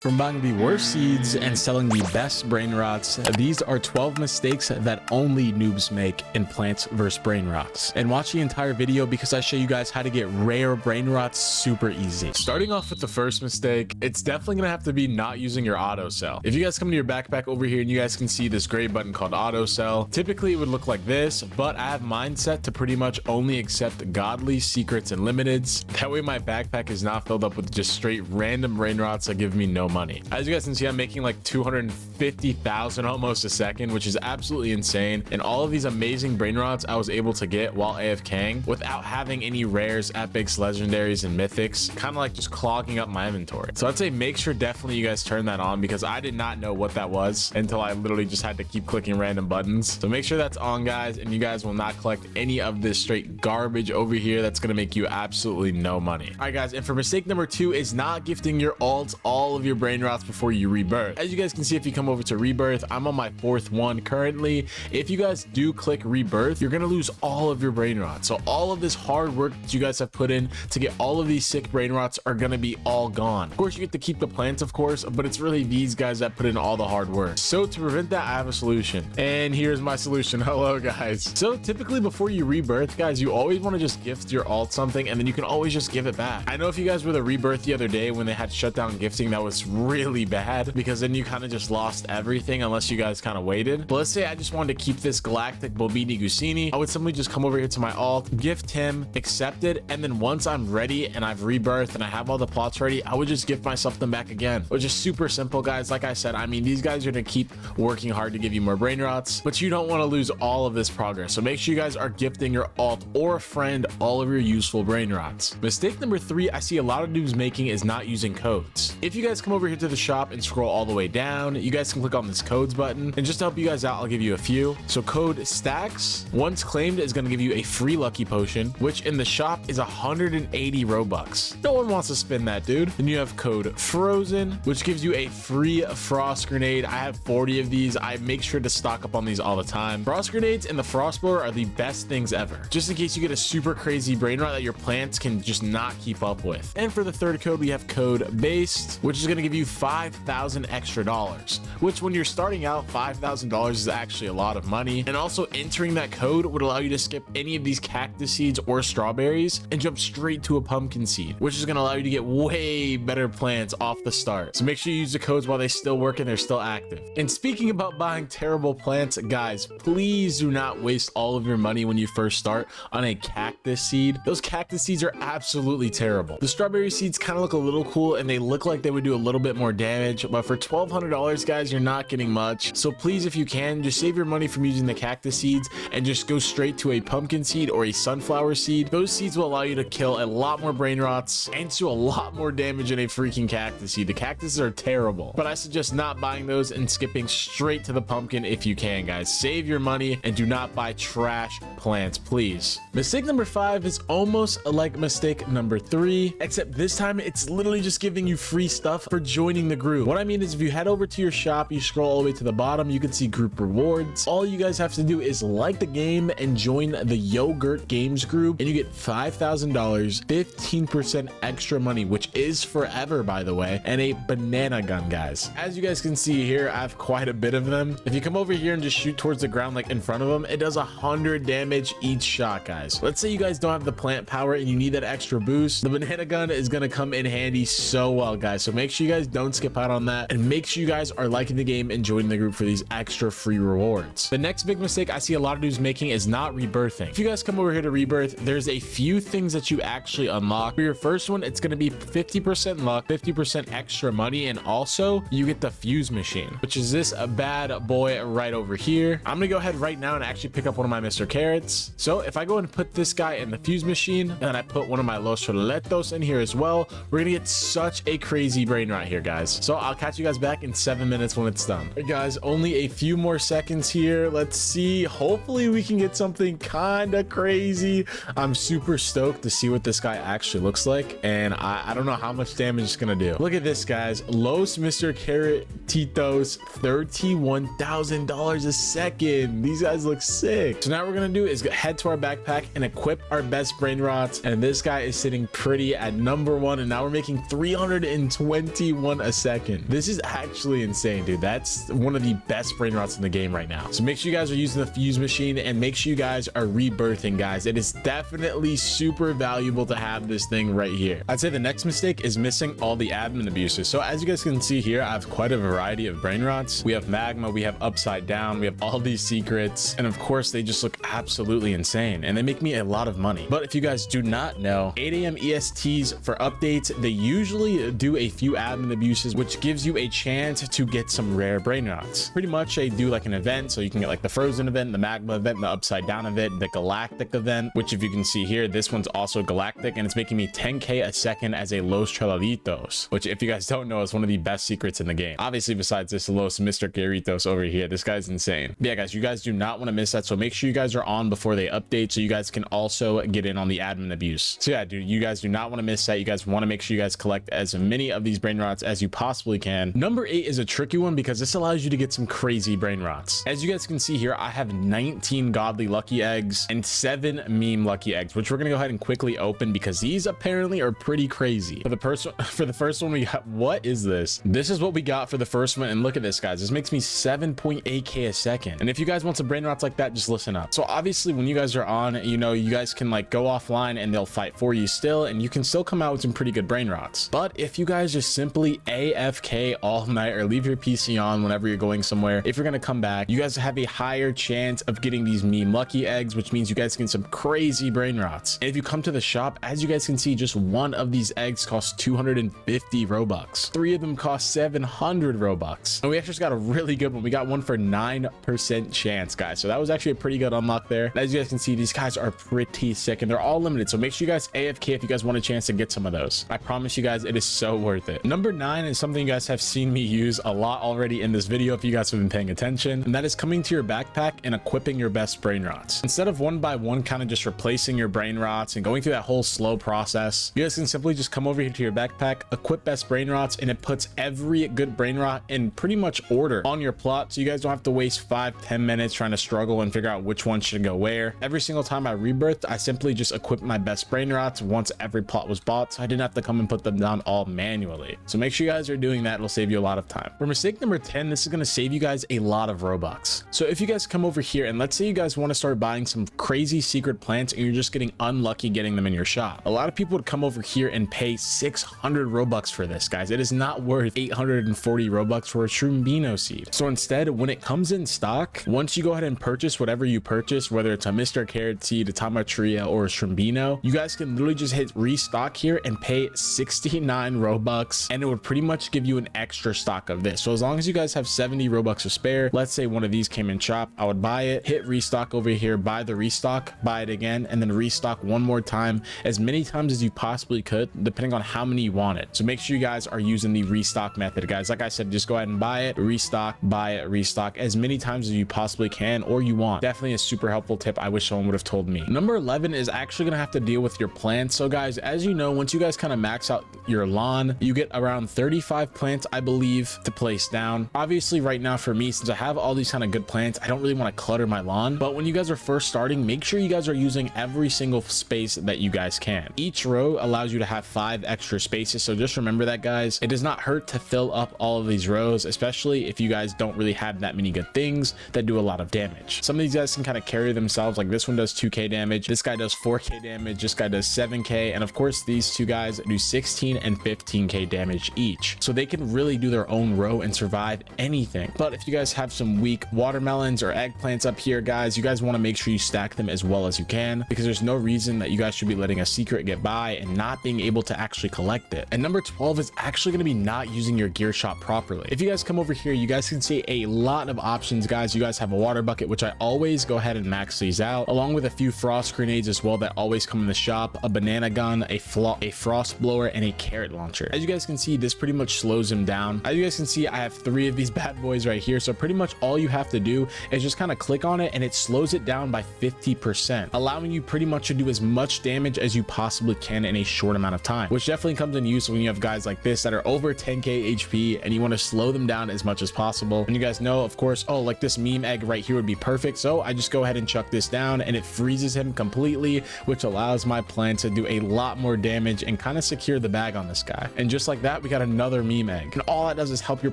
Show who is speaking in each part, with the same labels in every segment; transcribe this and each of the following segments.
Speaker 1: From buying the worst seeds and selling the best brain rots, these are 12 mistakes that only noobs make in Plants vs. Brainrots. And watch the entire video because I show you guys how to get rare brain rots super easy. Starting off with the first mistake, it's definitely gonna have to be not using your auto sell. If you guys come to your backpack over here and you guys can see this gray button called auto sell, typically it would look like this, but I have mine set to pretty much only accept godly, secrets, and limiteds. That way my backpack is not filled up with just straight random brain rots that give me no money. As you guys can see, I'm making like 250,000 almost a second, which is absolutely insane. And all of these amazing brain rots I was able to get while AFKing without having any rares, epics, legendaries, and mythics, kind of like just clogging up my inventory. So I'd say make sure definitely you guys turn that on because I did not know what that was until I literally just had to keep clicking random buttons. So make sure that's on, guys, and you guys will not collect any of this straight garbage over here that's going to make you absolutely no money. All right, guys, and for mistake number 2 is not gifting your alts all of your brain rots before you rebirth. As you guys can see, if you come over to rebirth, I'm on my 4th one currently. If you guys do click rebirth, you're gonna lose all of your brain rots. So all of this hard work that you guys have put in to get all of these sick brain rots are gonna be all gone. Of course, you get to keep the plants, of course, but it's really these guys that put in all the hard work. So to prevent that, I have a solution, and here's my solution. Hello, guys. So typically before you rebirth, guys, you always want to just gift your alt something, and then you can always just give it back. I know if you guys were the rebirth the other day when they had shut down gifting, that was really bad because then you kind of just lost everything unless you guys kind of waited. But let's say I just wanted to keep this galactic Bobini Gusini, I would simply just come over here to my alt, gift him, accept it, and then once I'm ready and I've rebirthed and I have all the plots ready, I would just gift myself them back again. Which is super simple, guys. Like I said, I mean, these guys are gonna keep working hard to give you more brain rots, but you don't want to lose all of this progress. So make sure you guys are gifting your alt or a friend all of your useful brain rots. Mistake number 3 I see a lot of noobs making is not using codes. If you guys come over here to the shop and scroll all the way down, you guys can click on this codes button, and just to help you guys out, I'll give you a few. So code stacks, once claimed, is going to give you a free lucky potion, which in the shop is 180 robux. No one wants to spend that, dude. Then you have code frozen, which gives you a free frost grenade. I have 40 of these. I make sure to stock up on these all the time. Frost grenades and the frost blower are the best things ever, just in case you get a super crazy brain rot that your plants can just not keep up with. And for the third code, we have code based, which is going to give you 5,000 extra dollars, which when you're starting out, $5,000 is actually a lot of money. And also entering that code would allow you to skip any of these cactus seeds or strawberries and jump straight to a pumpkin seed, which is going to allow you to get way better plants off the start. So make sure you use the codes while they still work and they're still active. And speaking about buying terrible plants, guys, please do not waste all of your money when you first start on a cactus seed. Those cactus seeds are absolutely terrible. The strawberry seeds kind of look a little cool and they look like they would do a little bit more damage, but for $1,200, guys, you're not getting much. So please, if you can, just save your money from using the cactus seeds and just go straight to a pumpkin seed or a sunflower seed. Those seeds will allow you to kill a lot more brain rots and do a lot more damage than a freaking cactus seed. The cactuses are terrible, but I suggest not buying those and skipping straight to the pumpkin if you can, guys. Save your money and do not buy trash plants, please. Mistake number 5 is almost like mistake number 3, except this time it's literally just giving you free stuff for joining the group. What I mean is if you head over to your shop, you scroll all the way to the bottom, you can see group rewards. All you guys have to do is like the game and join the Yogurt Games group, and you get $5,000, 15% extra money, which is forever, by the way, and a banana gun, guys. As you guys can see here, I have quite a bit of them. If you come over here and just shoot towards the ground like in front of them, it does 100 damage each shot, guys. Let's say you guys don't have the plant power and you need that extra boost. The banana gun is going to come in handy so well, guys. So make sure you guys don't skip out on that, and make sure you guys are liking the game and joining the group for these extra free rewards. The next big mistake I see a lot of dudes making is not rebirthing. If you guys come over here to rebirth, there's a few things that you actually unlock. For your first one, it's going to be 50% luck, 50% extra money, and also you get the fuse machine, which is this bad boy right over here. I'm gonna go ahead right now and actually pick up one of my Mr. Carrots. So if I go and put this guy in the fuse machine, and then I put one of my Los Choletos in here as well, we're gonna get such a crazy brain rot here, guys. So I'll catch you guys back in 7 minutes when it's done. All right, guys, only a few more seconds here. Let's see. Hopefully we can get something kind of crazy. I'm super stoked to see what this guy actually looks like, and I don't know how much damage it's gonna do. Look at this, guys. Los Mr. Carrotitos, $31,000 a second. These guys look sick. So now what we're gonna do is head to our backpack and equip our best brain rots, and this guy is sitting pretty at number 1, and now we're making 320 71 a second. This is actually insane, dude. That's one of the best brain rots in the game right now. So make sure you guys are using the fuse machine, and make sure you guys are rebirthing, guys. It is definitely super valuable to have this thing right here. I'd say the next mistake is missing all the admin abuses. So as you guys can see here, I have quite a variety of brain rots. We have magma, we have upside down, we have all these secrets, and of course they just look absolutely insane, and they make me a lot of money. But if you guys do not know, 8 a.m. ESTs for updates, they usually do a few admin abuses, which gives you a chance to get some rare brain rots. Pretty much they do like an event, so you can get like the frozen event, the magma event, the upside down event, the galactic event, which if you can see here, this one's also galactic, and it's making me 10k a second as a Los Chaladitos, which if you guys don't know is one of the best secrets in the game. Obviously besides this Los Mr. Garritos over here, this guy's insane. But yeah guys, you guys do not want to miss that, so make sure you guys are on before they update so you guys can also get in on the admin abuse. So yeah dude, you guys do not want to miss that. You guys want to make sure you guys collect as many of these brain rots as you possibly can. Number 8 is a tricky one because this allows you to get some crazy brain rots. As you guys can see here, I have 19 godly lucky eggs and 7 meme lucky eggs, which we're gonna go ahead and quickly open because these apparently are pretty crazy. For the first one we got, what is this? This is what we got for the first one, and look at this guys, this makes me 7.8k a second. And if you guys want some brain rots like that, just listen up. So obviously when you guys are on, you know, you guys can like go offline and they'll fight for you still, and you can still come out with some pretty good brain rots. But if you guys just simply AFK all night or leave your PC on whenever you're going somewhere, if you're gonna come back, you guys have a higher chance of getting these meme lucky eggs, which means you guys can get some crazy brain rots. And if you come to the shop, as you guys can see, just one of these eggs costs 250 Robux. 3 of them cost 700 Robux. And we actually just got a really good one. We got one for 9% chance, guys. So that was actually a pretty good unlock there. And as you guys can see, these guys are pretty sick and they're all limited. So make sure you guys AFK if you guys want a chance to get some of those. I promise you guys, it is so worth it. Number 9 is something you guys have seen me use a lot already in this video if you guys have been paying attention, and that is coming to your backpack and equipping your best brain rots. Instead of one by one kind of just replacing your brain rots and going through that whole slow process, you guys can simply just come over here to your backpack, equip best brain rots, and it puts every good brain rot in pretty much order on your plot, so you guys don't have to waste 5-10 minutes trying to struggle and figure out which one should go where. Every single time I rebirthed, I simply just equipped my best brain rots once every plot was bought, so I didn't have to come and put them down all manually. So make sure you guys are doing that. It'll save you a lot of time. For mistake number 10, this is going to save you guys a lot of Robux. So if you guys come over here and let's say you guys want to start buying some crazy secret plants and you're just getting unlucky getting them in your shop, a lot of people would come over here and pay 600 Robux for this, guys. It is not worth 840 Robux for a Shrombino seed. So instead, when it comes in stock, once you go ahead and purchase whatever you purchase, whether it's a Mr. Carrot seed, a Tamatria, or a Shrombino, you guys can literally just hit restock here and pay 69 Robux, and it would pretty much give you an extra stock of this. So as long as you guys have 70 Robux to spare, let's say one of these came in shop, I would buy it, hit restock over here, buy the restock, buy it again, and then restock one more time, as many times as you possibly could, depending on how many you wanted. So make sure you guys are using the restock method, guys. Like I said, just go ahead and buy it, restock, buy it, restock as many times as you possibly can or you want. Definitely a super helpful tip. I wish someone would have told me. Number 11 is actually gonna have to deal with your plants. So guys, as you know, once you guys kind of max out your lawn, you get around 35 plants, I believe, to place down. Obviously right now for me, since I have all these kind of good plants, I don't really want to clutter my lawn. But when you guys are first starting, make sure you guys are using every single space that you guys can. Each row allows you to have 5 extra spaces. So just remember that, guys. It does not hurt to fill up all of these rows, especially if you guys don't really have that many good things that do a lot of damage. Some of these guys can kind of carry themselves. Like this one does 2k damage, this guy does 4k damage, this guy does 7k, and of course these two guys do 16 and 15k damage each. So they can really do their own row and survive anything. But if you guys have some weak watermelons or eggplants up here, guys, you guys want to make sure you stack them as well as you can, because there's no reason that you guys should be letting a secret get by and not being able to actually collect it. And number 12 is actually going to be not using your gear shop properly. If you guys come over here, you guys can see a lot of options, guys. You guys have a water bucket, which I always go ahead and max these out, along with a few frost grenades as well that always come in the shop, a banana gun, a frost blower, and a carrot launcher. As you guys can see, this pretty much slows him down. As you guys can see, I have 3 of these bad boys right here. So pretty much all you have to do is just kind of click on it and it slows it down by 50%, allowing you pretty much to do as much damage as you possibly can in a short amount of time, which definitely comes in use when you have guys like this that are over 10k HP and you want to slow them down as much as possible. And you guys know, of course, oh, like this meme egg right here would be perfect. So I just go ahead and chuck this down and it freezes him completely, which allows my plan to do a lot more damage and kind of secure the bag on this guy. And just like that, that, we got another meme egg. And all that does is help your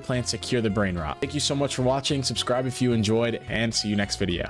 Speaker 1: plant secure the brain rot. Thank you so much for watching. Subscribe if you enjoyed, and see you next video.